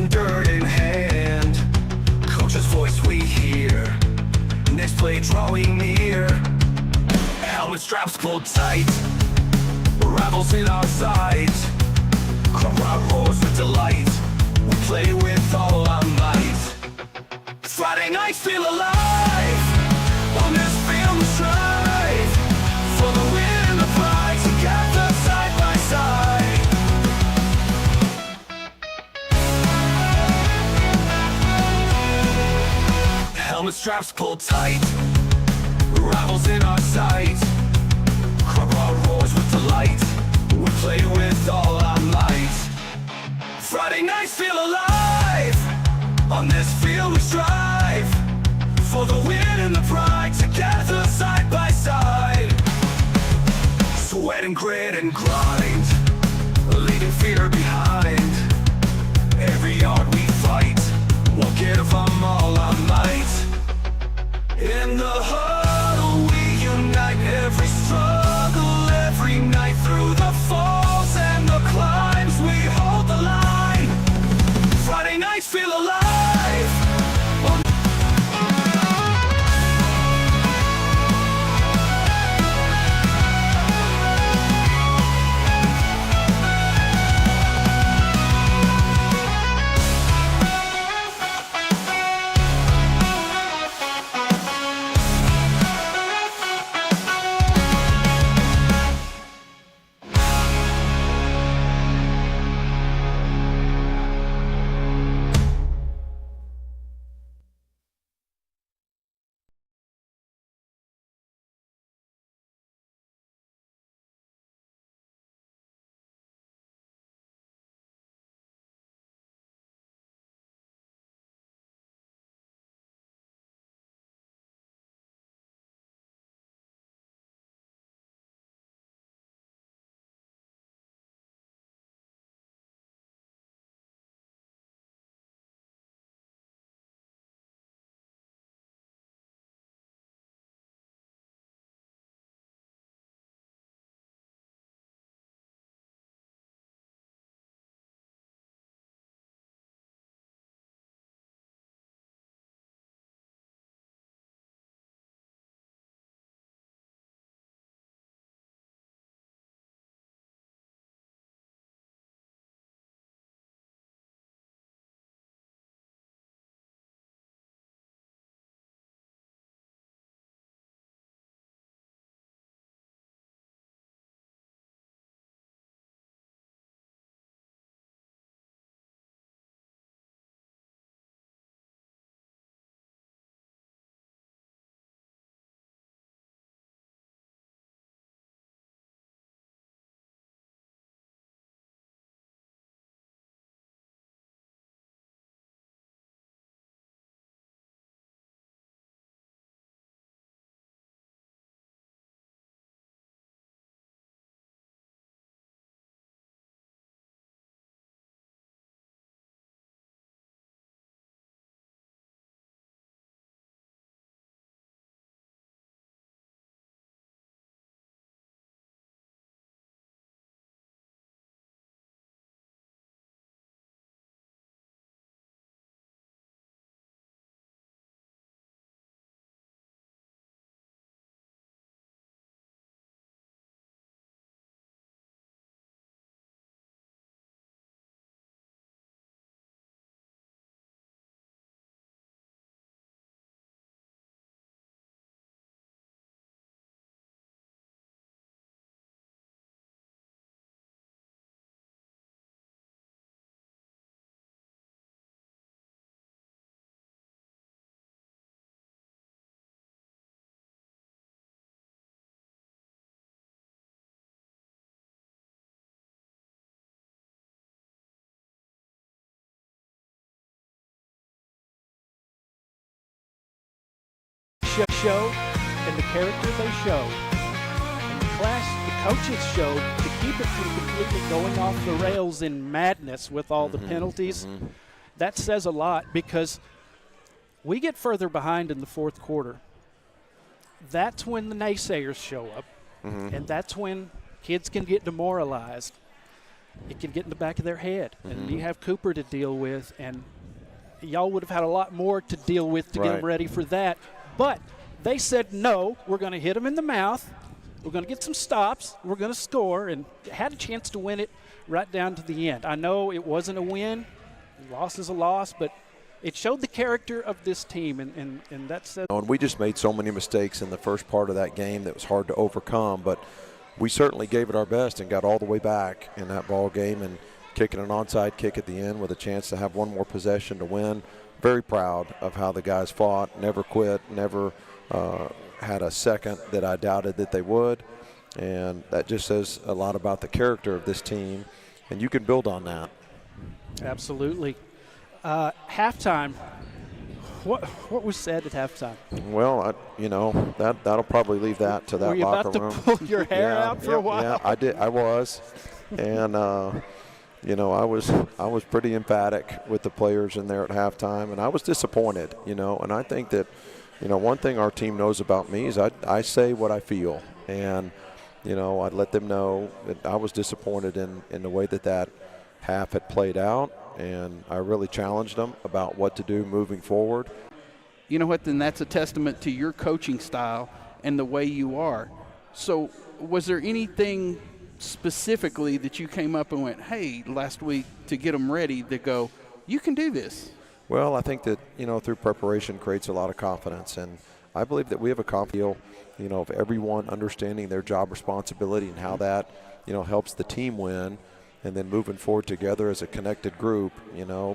some dirt in hand. Coach's voice we hear, next play drawing near. Helmet straps pulled tight, rivals in our sight. Crowd roars with delight, we play with all our might. Friday nights feel alive, on this field we strive for the win and the pride, together side by side. Helmet straps pulled tight, rivals in our sight. Crowd roars with delight, we play with all our might. Friday nights feel alive, on this field we strive for the win and the pride, together side by side. Sweat and grit and grind, leaving fear behind. Every yard we fight, we'll give them all our might. In the huddle we unite, every struggle, every night. Through the falls and the climbs, we hold the line. Friday nights feel alive. Show and the character they show, and the coaches show to keep it from completely going off the rails in madness with all the penalties. That says a lot, because we get further behind in the fourth quarter. That's when the naysayers show up, and that's when kids can get demoralized. it can get in the back of their head. And you have Cooper to deal with, and y'all would have had a lot more to deal with to get them ready for that. But they said, no, we're going to hit them in the mouth. We're going to get some stops. We're going to score, and had a chance to win it right down to the end. I know it wasn't a win. A loss is a loss, but it showed the character of this team, and that said. And we just made so many mistakes in the first part of that game that was hard to overcome, but we certainly gave it our best and got all the way back in that ball game and kicking an onside kick at the end with a chance to have one more possession to win. Very proud of how the guys fought, never quit, never had a second that I doubted that they would, and that just says a lot about the character of this team, and you can build on that. Absolutely. Halftime. What was said at halftime? Well, that'll probably leave that to that Were you locker about room. to pull your hair out for a while? Yeah, I did. I was, and I was pretty emphatic with the players in there at halftime, and I was disappointed. And I think that, one thing our team knows about me is I say what I feel, and I'd let them know that I was disappointed in the way that half had played out. And I really challenged them about what to do moving forward. You know what, then that's a testament to your coaching style and the way you are. So was there anything specifically that you came up and went, hey, last week to get them ready to go, you can do this? Well, I think that, through preparation creates a lot of confidence. And I believe that we have a confidence, of everyone understanding their job responsibility and how that, helps the team win. And then moving forward together as a connected group,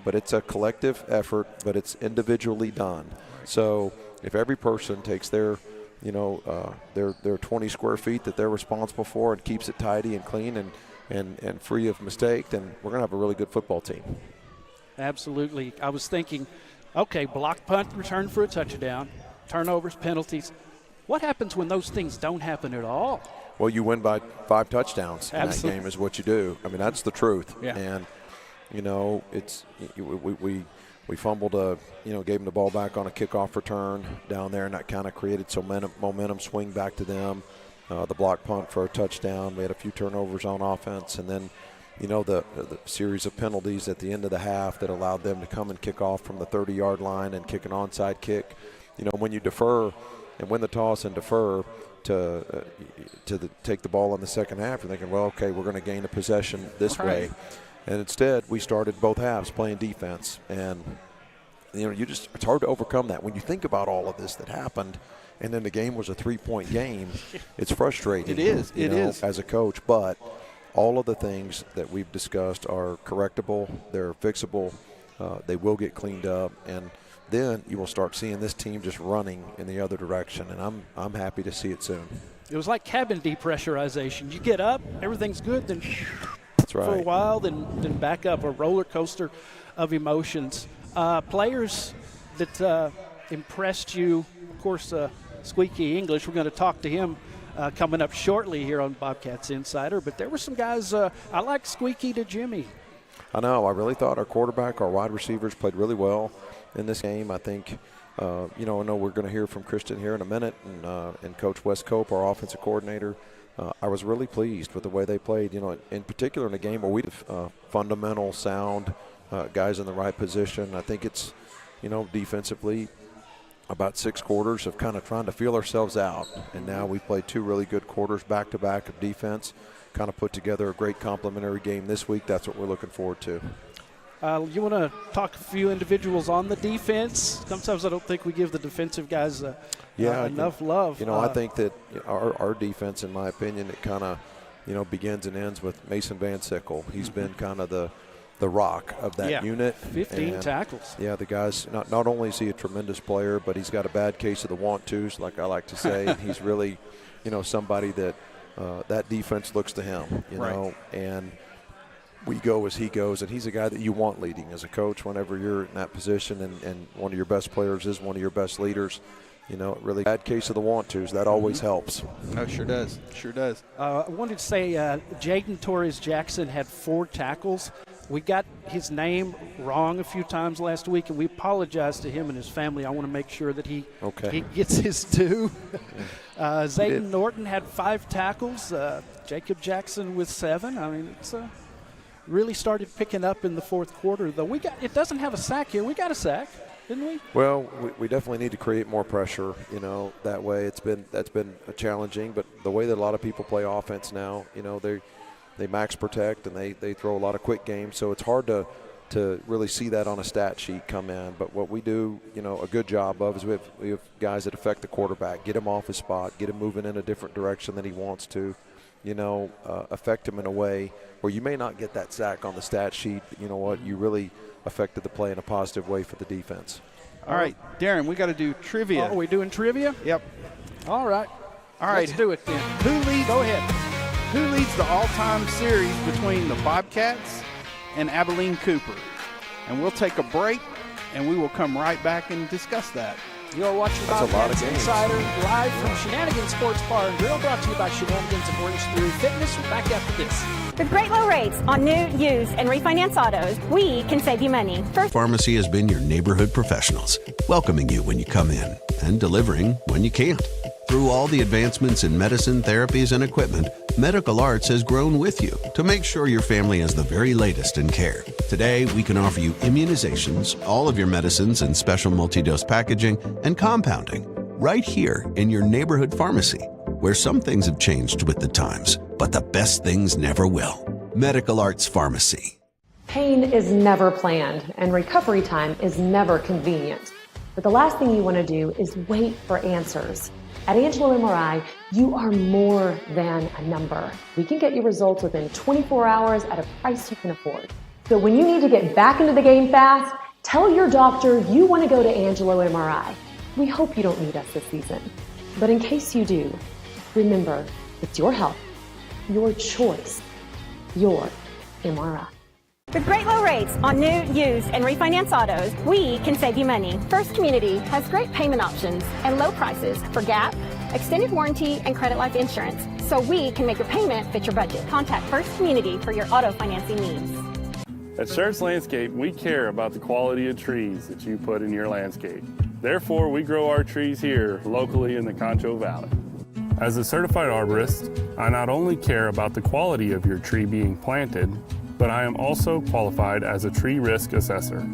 but it's a collective effort, but it's individually done. So if every person takes their 20 square feet that they're responsible for and keeps it tidy and clean and free of mistake, then we're going to have a really good football team. Absolutely. I was thinking, okay, block punt, return for a touchdown, turnovers, penalties. What happens when those things don't happen at all? Well, you win by 5 touchdowns in that game is what you do. I mean, that's the truth. Yeah. And, it's we fumbled gave them the ball back on a kickoff return down there, and that kind of created some momentum swing back to them. The block punt for a touchdown. We had a few turnovers on offense, and then, the series of penalties at the end of the half that allowed them to come and kick off from the 30-yard line and kick an onside kick. When you defer and win the toss and defer to take the ball in the second half, you're thinking, well, okay, we're going to gain a possession this way. And instead, we started both halves playing defense. And, it's hard to overcome that. When you think about all of this that happened, and then the game was a 3-point game, it's frustrating. It is. It is. As a coach. But all of the things that we've discussed are correctable. They're fixable. They will get cleaned up. And then you will start seeing this team just running in the other direction, and I'm happy to see it soon. It was like cabin depressurization. You get up, everything's good, then that's right. For a while, then back up, a roller coaster of emotions. Players that impressed you, of course, Squeaky English, we're going to talk to him coming up shortly here on Bobcats Insider, but there were some guys, I like Squeaky to Jimmy. I know. I really thought our quarterback, our wide receivers played really well in this game. I think, I know we're going to hear from Christian here in a minute and Coach Wes Cope, our offensive coordinator. I was really pleased with the way they played, in particular in a game where we have fundamental, sound guys in the right position. I think it's, defensively about 6 quarters of kind of trying to feel ourselves out. And now we played 2 really good quarters back-to-back of defense, kind of put together a great complementary game this week. That's what we're looking forward to. You want to talk a few individuals on the defense? Sometimes I don't think we give the defensive guys enough love. I think that our defense, in my opinion, it kind of, begins and ends with Mason Van Sickle. He's been kind of the rock of that unit. 15 tackles. Yeah, the guy's not only is he a tremendous player, but he's got a bad case of the want-tos, like I like to say. And he's really, somebody that that defense looks to him, know, and we go as he goes, and he's a guy that you want leading as a coach whenever you're in that position, and one of your best players is one of your best leaders. Really bad case of the want-tos. That always helps. Oh, sure does. Sure does. I wanted to say Jaden Torres-Jackson had 4 tackles. We got his name wrong a few times last week, and we apologize to him and his family. I want to make sure that he gets his due. Zayden Norton had 5 tackles. Jacob Jackson with 7. I mean, really started picking up in the fourth quarter, though. It doesn't have a sack here. We got a sack, didn't we? Well, we definitely need to create more pressure, that way. That's been challenging, but the way that a lot of people play offense now, they max protect and they throw a lot of quick games, so it's hard to really see that on a stat sheet come in. But what we do, a good job of is we have guys that affect the quarterback, get him off his spot, get him moving in a different direction than he wants to, affect him in a way where you may not get that sack on the stat sheet, but you know what, you really affected the play in a positive way for the defense. All right, Darren, we got to do trivia. Oh, are we doing trivia? Yep. All right. Let's do it then. Go ahead. Who leads the all-time series between the Bobcats and Abilene Cooper? And we'll take a break, and we will come right back and discuss that. You're watching That's a lot of Bobcats games. Insider live from Shenanigans Sports Bar and Grill, brought to you by Shenanigans and Orangetheory Fitness. We're back after this. With great low rates on new, used, and refinance autos, we can save you money. First Pharmacy has been your neighborhood professionals, welcoming you when you come in and delivering when you can't. Through all the advancements in medicine, therapies, and equipment, Medical Arts has grown with you to make sure your family has the very latest in care. Today, we can offer you immunizations, all of your medicines in special multi-dose packaging, and compounding right here in your neighborhood pharmacy, where some things have changed with the times, but the best things never will. Medical Arts Pharmacy. Pain is never planned, and recovery time is never convenient. But the last thing you want to do is wait for answers. At Angelo MRI, you are more than a number. We can get you results within 24 hours at a price you can afford. So when you need to get back into the game fast, tell your doctor you want to go to Angelo MRI. We hope you don't need us this season. But in case you do, remember, it's your health, your choice, your MRI. With great low rates on new, used, and refinance autos, we can save you money. First Community has great payment options and low prices for GAP, extended warranty, and credit life insurance, so we can make your payment fit your budget. Contact First Community for your auto financing needs. At Schertz Landscape, we care about the quality of trees that you put in your landscape. Therefore, we grow our trees here locally in the Concho Valley. As a certified arborist, I not only care about the quality of your tree being planted, but I am also qualified as a tree risk assessor.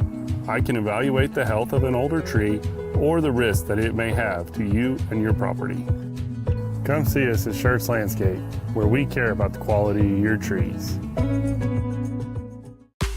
I can evaluate the health of an older tree or the risk that it may have to you and your property. Come see us at Schertz Landscape, where we care about the quality of your trees.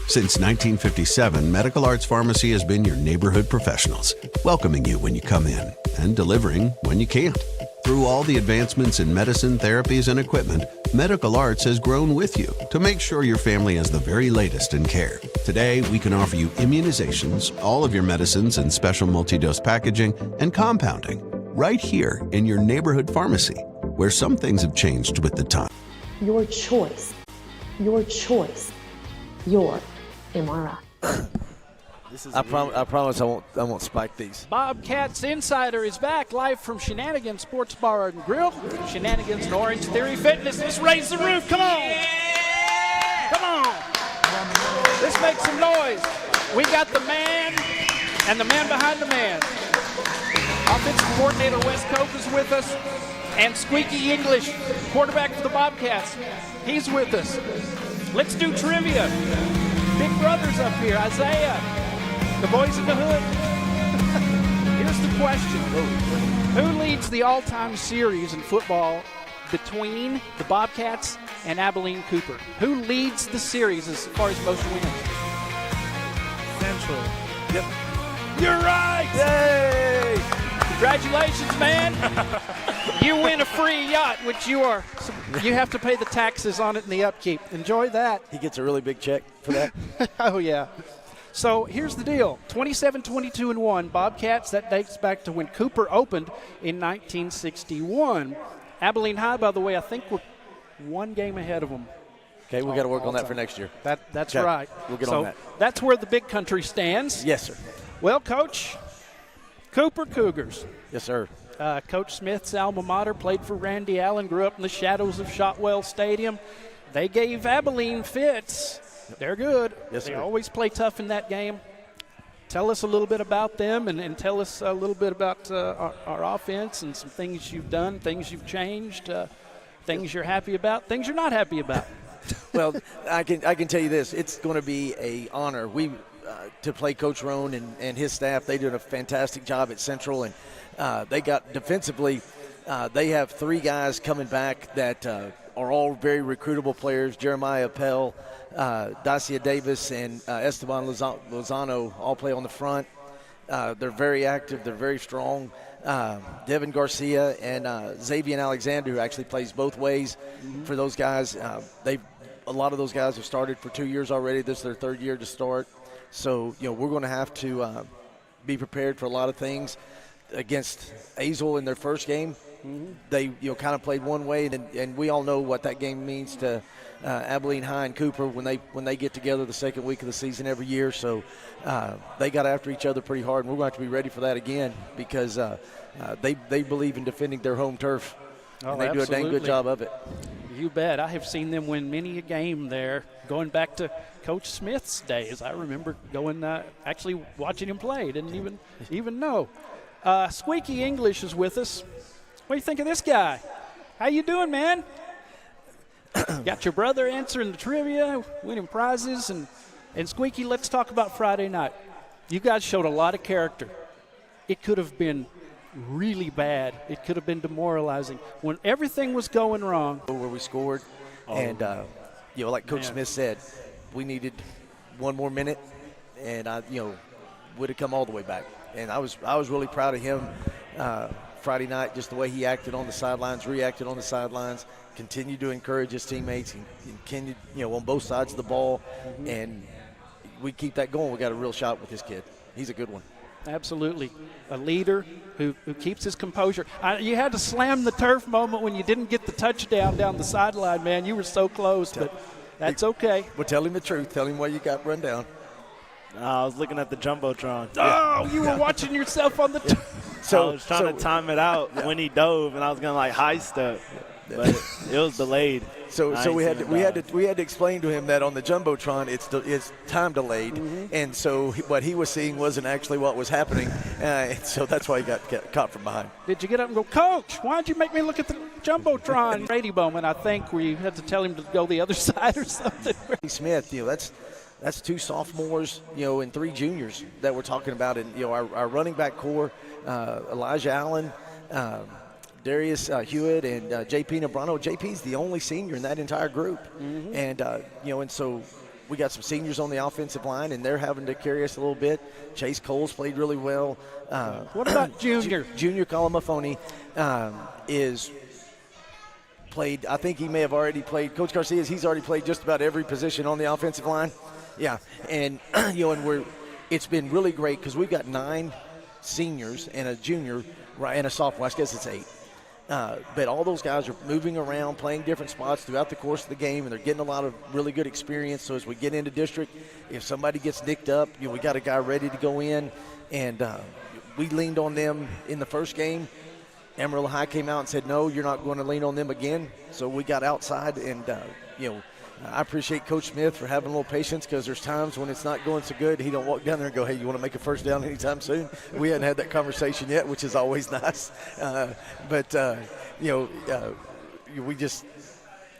Since 1957, Medical Arts Pharmacy has been your neighborhood professionals, welcoming you when you come in and delivering when you can't. Through all the advancements in medicine, therapies, and equipment, Medical Arts has grown with you to make sure your family has the very latest in care. Today, we can offer you immunizations, all of your medicines in special multi-dose packaging, and compounding right here in your neighborhood pharmacy, where some things have changed with the time. Your choice, your MRI. I promise I won't spike these. Bobcats Insider is back live from Shenanigans Sports Bar and Grill. Shenanigans and Orangetheory Fitness. Let's raise the roof. Come on. Come on. Let's make some noise. We got the man and the man behind the man. Offensive coordinator Wes Cope is with us. And Squeaky English, quarterback for the Bobcats. He's with us. Let's do trivia. Big brothers up here. Isaiah. The boys in the hood. Here's the question. Who leads the all-time series in football between the Bobcats and Abilene Cooper? Who leads the series as far as most wins? Central. Yep. You're right! Yay! Congratulations, man. You win a free yacht, which you have to pay the taxes on it and the upkeep. Enjoy that. He gets a really big check for that. Oh, yeah. So here's the deal. 27-22-1 Bobcats. That dates back to when Cooper opened in 1961. Abilene High, by the way, I think we're one game ahead of them. Okay, we got to work on that for next year. That's okay. right. We'll get on that. That's where the big country stands. Yes, sir. Well, Coach, Cooper Cougars. Yes, sir. Coach Smith's alma mater, played for Randy Allen, grew up in the shadows of Shotwell Stadium. They gave Abilene fits. They're good. Yes, they sir. always play tough in that game. Tell us a little bit about them and tell us a little bit about our offense and some things you've done, things you've changed, things you're happy about, things you're not happy about. Well, I can tell you this: it's going to be an honor. To play Coach Roan and his staff. They did a fantastic job at Central, and they got defensively. They have 3 guys coming back that are all very recruitable players: Jeremiah Appel, Dacia Davis, and Esteban Lozano all play on the front. They're very active. They're very strong. Devin Garcia and Xavier Alexander, who actually plays both ways for those guys. A lot of those guys have started for 2 years already. This is their 3rd year to start. So, we're going to have to be prepared for a lot of things. Against Azle in their first game, they kind of played one way, and we all know what that game means to Abilene High and Cooper when they get together the second week of the season every year. So they got after each other pretty hard, and we're going to have to be ready for that again because they believe in defending their home turf, and they do a dang good job of it. You bet. I have seen them win many a game there, going back to Coach Smith's days. I remember going actually watching him play. Didn't even know. Squeaky English is with us. What do you think of this guy? How you doing, man? Got your brother answering the trivia, winning prizes, and Squeaky, let's talk about Friday night. You guys showed a lot of character. It could have been really bad. It could have been demoralizing. When everything was going wrong. Where we scored, and like Coach Smith said, we needed one more minute, and would have come all the way back. And I was really proud of him Friday night, just the way he acted on the sidelines, reacted on the sidelines, continued to encourage his teammates, and continued, on both sides of the ball. And we keep that going. We got a real shot with this kid. He's a good one. Absolutely. A leader who keeps his composure. You had to slam the turf moment when you didn't get the touchdown down the sideline, man. You were so close, but that's okay. Well, tell him the truth. Tell him why you got run down. I was looking at the Jumbotron. Oh, you were watching yourself on the I was trying to time it out when he dove, and I was going to high step, but it was delayed. So we had to explain to him that on the Jumbotron it's time delayed, and so what he was seeing wasn't actually what was happening, so that's why he got caught from behind. Did you get up and go, Coach, why'd you make me look at the Jumbotron? Brady Bowman, I think, where you had to tell him to go the other side or something. Smith, that's 2 sophomores, and 3 juniors that we're talking about, and our running back core, Elijah Allen, Darius Hewitt, and JP Nebrano. JP's the only senior in that entire group, and and so we got some seniors on the offensive line, and they're having to carry us a little bit. Chase Coles played really well. What about Junior? Junior Kalamafoni is played. I think he may have already played. Coach Garcia's, he's already played just about every position on the offensive line. Yeah, and it's been really great because we've got 9 seniors and a junior, right, and a sophomore. I guess it's 8. But all those guys are moving around, playing different spots throughout the course of the game, and they're getting a lot of really good experience. So as we get into district, if somebody gets nicked up, we got a guy ready to go in. And we leaned on them in the first game. Amarillo High came out and said, no, you're not going to lean on them again. So we got outside, and, I appreciate Coach Smith for having a little patience because there's times when it's not going so good. He don't walk down there and go, hey, you want to make a first down anytime soon? We hadn't had that conversation yet, which is always nice. We just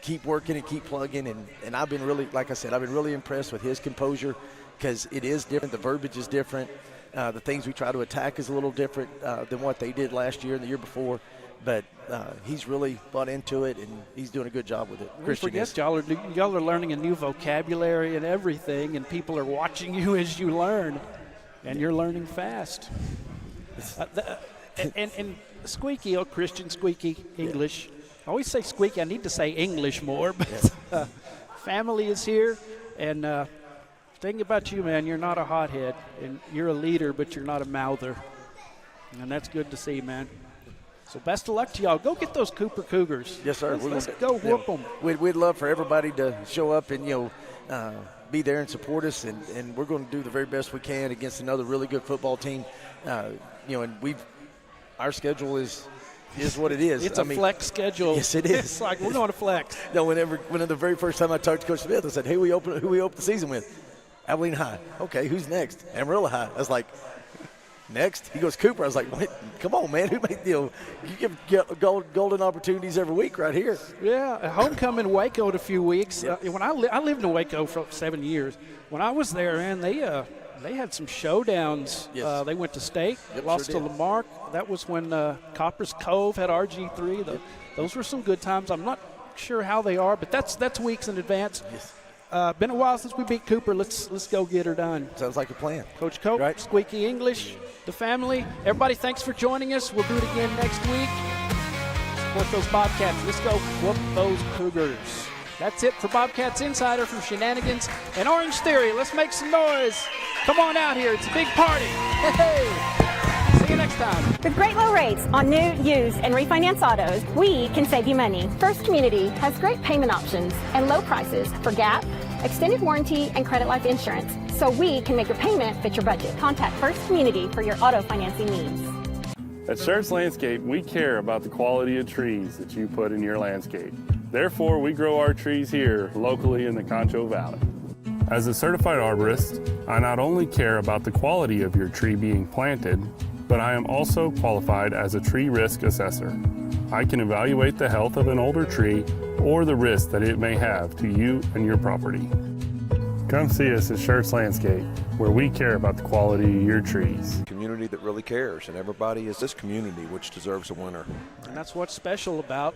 keep working and keep plugging. And I've been really, like I said, I've been really impressed with his composure because it is different. The verbiage is different. The things we try to attack is a little different than what they did last year and the year before. But he's really bought into it, and he's doing a good job with it. Christian, y'all are learning a new vocabulary and everything, and people are watching you as you learn, and you're learning fast. And Squeaky, Christian Squeaky, English. I always say Squeaky. I need to say English more, but family is here, and thing about you, man, you're not a hothead, and you're a leader, but you're not a mouther, and that's good to see, man. So best of luck to y'all. Go get those Cooper Cougars. Yes, sir. Let's go whoop them. We'd love for everybody to show up and, be there and support us, and we're going to do the very best we can against another really good football team. And our schedule is what it is. It's a flex schedule. Yes, it is. It's like we're going to flex. No, when the very first time I talked to Coach Smith, I said, hey, who we open the season with? Abilene High. Okay, who's next? Amarillo High. I was like, Next, he goes, Cooper. I was like, wait, come on, man. Who made you give golden opportunities every week right here? Yeah, homecoming Waco in a few weeks. When I lived in Waco for 7 years. When I was there, man, they had some showdowns. Yes. They went to state, lost sure to did. Lamarck. That was when Copper's Cove had RG3. Those were some good times. I'm not sure how they are, but that's weeks in advance. Yes. Been a while since we beat Cooper. Let's go get her done. Sounds like a plan. Coach Cope, Right. Squeaky English, the family. Everybody, thanks for joining us. We'll do it again next week. Support those Bobcats. Let's go whoop those Cougars. That's it for Bobcats Insider from Shenanigans and Orange Theory. Let's make some noise. Come on out here. It's a big party. Hey! See you next time. With great low rates on new, used, and refinance autos, we can save you money. First Community has great payment options and low prices for GAP, extended warranty, and credit life insurance, so we can make your payment fit your budget. Contact First Community for your auto financing needs. At Schertz Landscape, we care about the quality of trees that you put in your landscape. Therefore, we grow our trees here locally in the Concho Valley. As a certified arborist, I not only care about the quality of your tree being planted, but I am also qualified as a tree risk assessor. I can evaluate the health of an older tree or the risk that it may have to you and your property. Come see us at Schertz Landscape, where we care about the quality of your trees. Community that really cares, and everybody is this community, which deserves a winner. And that's what's special about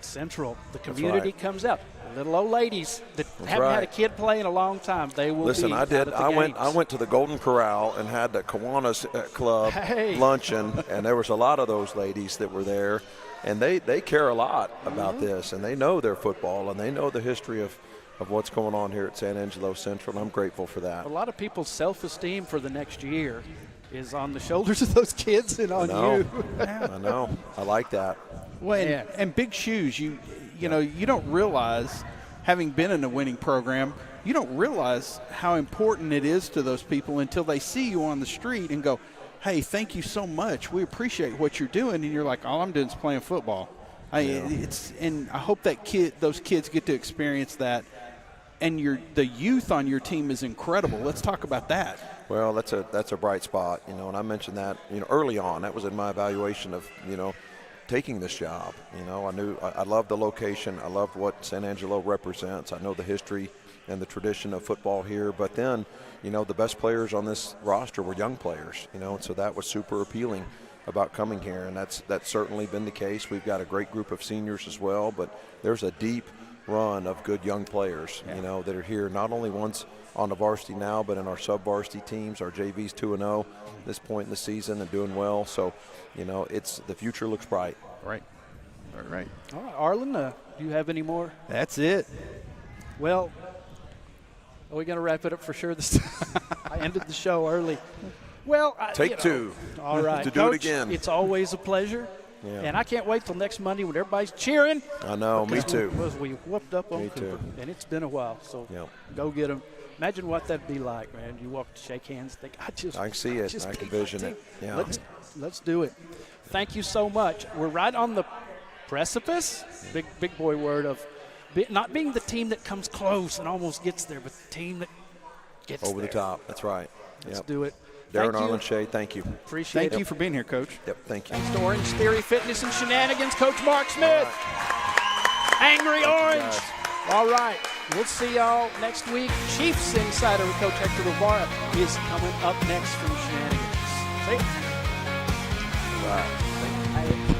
Central. The community right. comes out. The little old ladies that haven't right. had a kid play in a long time, they will Listen, be I did. out at the I games. went to the Golden Corral and had the Kiwanis Club Hey. luncheon, and there was a lot of those ladies that were there, and they care a lot about this, and they know their football, and they know the history of what's going on here at San Angelo Central, and I'm grateful for that. A lot of people's self-esteem for the next year is on the shoulders of those kids and on know. you. I know. I like that. Well, Yeah. and big shoes. You know, you don't realize, having been in a winning program, you don't realize how important it is to those people until they see you on the street and go, hey, thank you so much. We appreciate what you're doing. And you're like, all I'm doing is playing football. And I hope that those kids get to experience that. And the youth on your team is incredible. Let's talk about that. Well, that's a bright spot, and I mentioned that, early on. That was in my evaluation of, taking this job. I knew I loved the location. I loved what San Angelo represents. I know the history and the tradition of football here. But then, the best players on this roster were young players, and so that was super appealing about coming here. And that's certainly been the case. We've got a great group of seniors as well, but there's a deep run of good young players, that are here, not only ones on the varsity now, but in our sub-varsity teams. Our JV's 2-0 at this point in the season and doing well. So, the future looks bright. Right. All right. All right, Arlen, do you have any more? That's it. Well, are we going to wrap it up for sure this time? I ended the show early. Well, Take two. All right. To do Coach, it again. It's always a pleasure. Yeah. And I can't wait till next Monday when everybody's cheering. I know, me too. We whooped up on Me Cooper, too. and it's been a while. So Yep. go get them. Imagine what that'd be like, man. You walk to shake hands, think, I can see it. I can vision it. Yeah. Let's do it. Thank you so much. We're right on the precipice, big boy word, of not being the team that comes close and almost gets there, but the team that gets Over there. the top. That's right. Let's Yep. do it. Darren Thank you. Arlen Shea, thank you. Appreciate Thank it. you for being here, Coach. Yep, thank you. Thanks to Orange Theory Fitness and Shenanigans, Coach Mark Smith. Angry Orange. guys. All right. We'll see y'all next week. Chiefs Insider with Coach Hector Rivera is coming up next from Shenanigans. See ya. All right. Hey.